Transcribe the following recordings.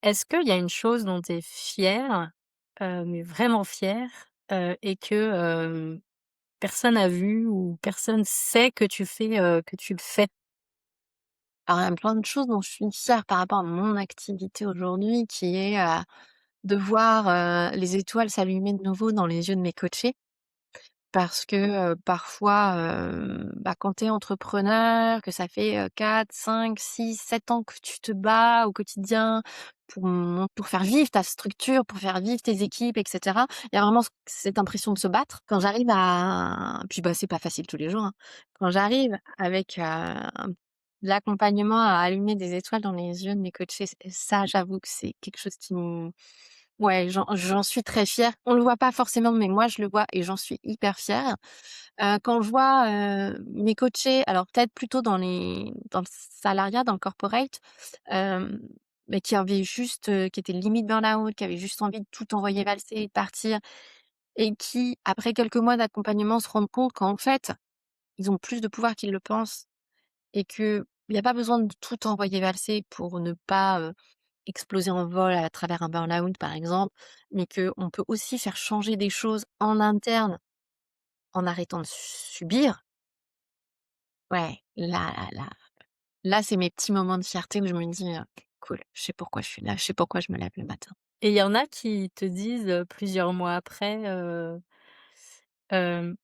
Est-ce qu'il y a une chose dont tu es fière, mais vraiment fière, et que, personne n'a vu ou personne sait que tu fais, que tu le fais? Alors, il y a plein de choses dont je suis fière par rapport à mon activité aujourd'hui qui est, de voir, les étoiles s'allumer de nouveau dans les yeux de mes coachés. Parce que, parfois, quand tu es entrepreneur, que ça fait, 4, 5, 6, 7 ans que tu te bats au quotidien pour faire vivre ta structure, pour faire vivre tes équipes et cetera. Il y a vraiment cette impression de se battre. Quand j'arrive à puis, c'est pas facile tous les jours, hein. Quand j'arrive avec, de l'accompagnement à allumer des étoiles dans les yeux de mes coachés, ça, j'avoue que c'est quelque chose qui me ouais, j'en suis très fière. On le voit pas forcément, mais moi je le vois et j'en suis hyper fière. Quand je vois, mes coachés, alors peut-être plutôt dans le salariat, dans le corporate, hem, mais qui avaient juste, qui étaient limite burn-out, qui avaient juste envie de tout envoyer valser et de partir et qui, après quelques mois d'accompagnement, se rendent compte qu'en fait, ils ont plus de pouvoir qu'ils le pensent et qu'il y a pas besoin de tout envoyer valser pour ne pas, exploser en vol à travers un burn-out, par exemple, mais qu'on peut aussi faire changer des choses en interne en arrêtant de subir. Ouais, là, c'est mes petits moments de fierté où je me dis: «Cool, je sais pourquoi je suis là, je sais pourquoi je me lève le matin». Et il y en a qui te disent, plusieurs mois après,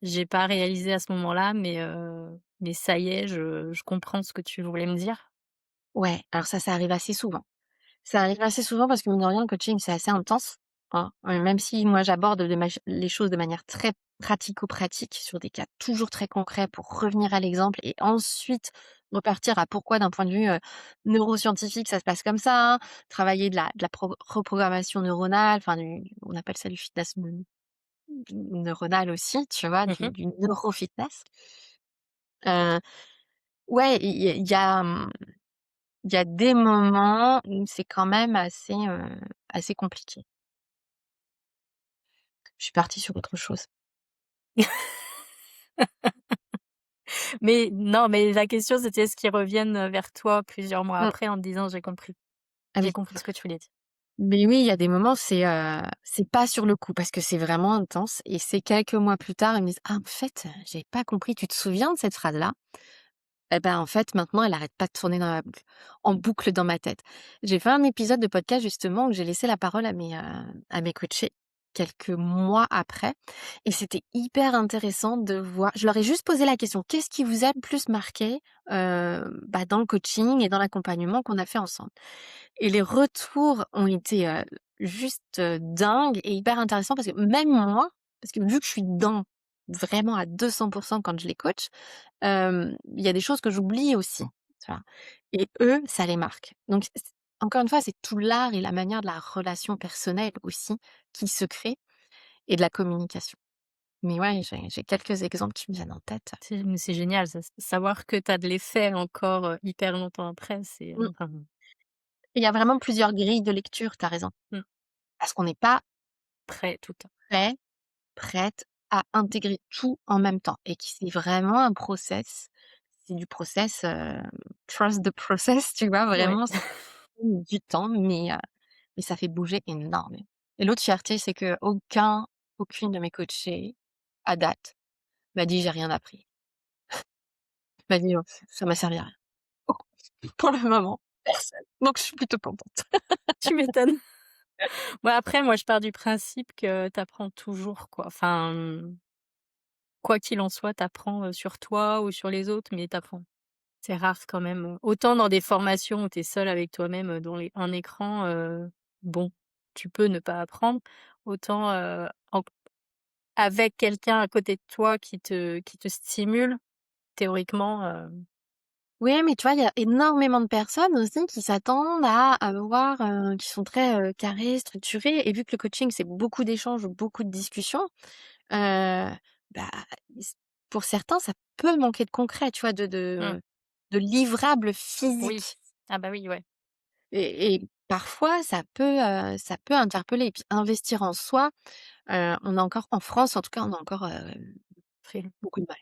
«J'ai pas réalisé à ce moment-là, mais ça y est, je comprends ce que tu voulais me dire»? Ouais, alors ça arrive assez souvent. Ça arrive assez souvent parce que mine de rien, le coaching, c'est assez intense, hein. Même si moi j'aborde les choses de manière très pratico-pratique sur des cas toujours très concrets pour revenir à l'exemple et ensuite repartir à pourquoi d'un point de vue, neuroscientifique ça se passe comme ça, hein. Travailler de la reprogrammation neuronale, enfin on appelle ça du fitness neuronal aussi, tu vois? Mmh mh. Du neurofitness. Heu, ouais, il y a des moments où c'est quand même assez compliqué. Je suis partie sur autre chose. Mais non, mais la question c'était est-ce qu'ils reviennent, vers toi plusieurs mois Mmh. après en te disant: Ah j'ai oui. compris ce que tu voulais dire»? Mais oui, il y a des moments, c'est pas sur le coup parce que c'est vraiment intense et c'est quelques mois plus tard, ils me disent: «Ah en fait, j'avais pas compris, tu te souviens de cette phrase-là?» Et ben, en fait, maintenant, elle arrête pas de tourner en boucle dans ma tête. J'ai fait un épisode de podcast justement où j'ai laissé la parole à mes coachés quelques mois après et c'était hyper intéressant de voir je leur ai juste posé la question: «Qu'est-ce qui vous a le plus marqué, dans le coaching et dans l'accompagnement qu'on a fait ensemble?» Et les retours ont été, juste, dingues et hyper intéressants parce que même moi, parce que vu que je suis dedans vraiment à 200 quand je les coach, il y a des choses que j'oublie aussi, tu vois? Et eux, ça les marque. Donc encore une fois, c'est tout l'art et la manière de la relation personnelle aussi qui se crée et de la communication. Mais ouais, j'ai quelques exemples qui me viennent en tête. C'est génial ça, savoir que tu as de l'effet encore, hyper longtemps après, c'est, Mmh. enfin, Il y a vraiment plusieurs grilles de lecture, tu as raison. mmh, Parce qu'on n'est pas prêt tout le temps. prêt prête à intégrer tout en même temps et qui c'est vraiment un process. C'est du process, trust the process, tu vois? Ouais. Vraiment, ça prend du temps, mais ça fait bouger énormément. Et l'autre fierté, c'est aucune de mes coachées, à date, m'a dit: «J'ai rien appris». M'a dit: «Oh, ça m'a servi à rien». Pour le moment, personne. Donc je suis plutôt contente. Tu m'étonnes. Après, moi, je pars du principe que tu apprends toujours, quoi. Enfin, quoi qu'il en soit, tu apprends, sur toi ou sur les autres, mais tu apprends. C'est rare quand même, autant dans des formations où tu es seul avec toi-même, devant un écran, bon, tu peux ne pas apprendre, autant, avec quelqu'un à côté de toi qui te stimule, théoriquement, Oui, mais tu vois, il y a énormément de personnes aussi qui s'attendent à avoir, qui sont très, carrées, structurées et vu que le coaching, c'est beaucoup d'échanges, beaucoup de discussions, heu, bah, s pour certains, ça peut manquer de concret, tu vois? mmh, De livrables oui. physiques Ah bah, oui, ouais. et parfois ça peut interpeller et puis investir en soi, on a encore en France, en tout cas, on a encore, Fais-le. beaucoup de mal.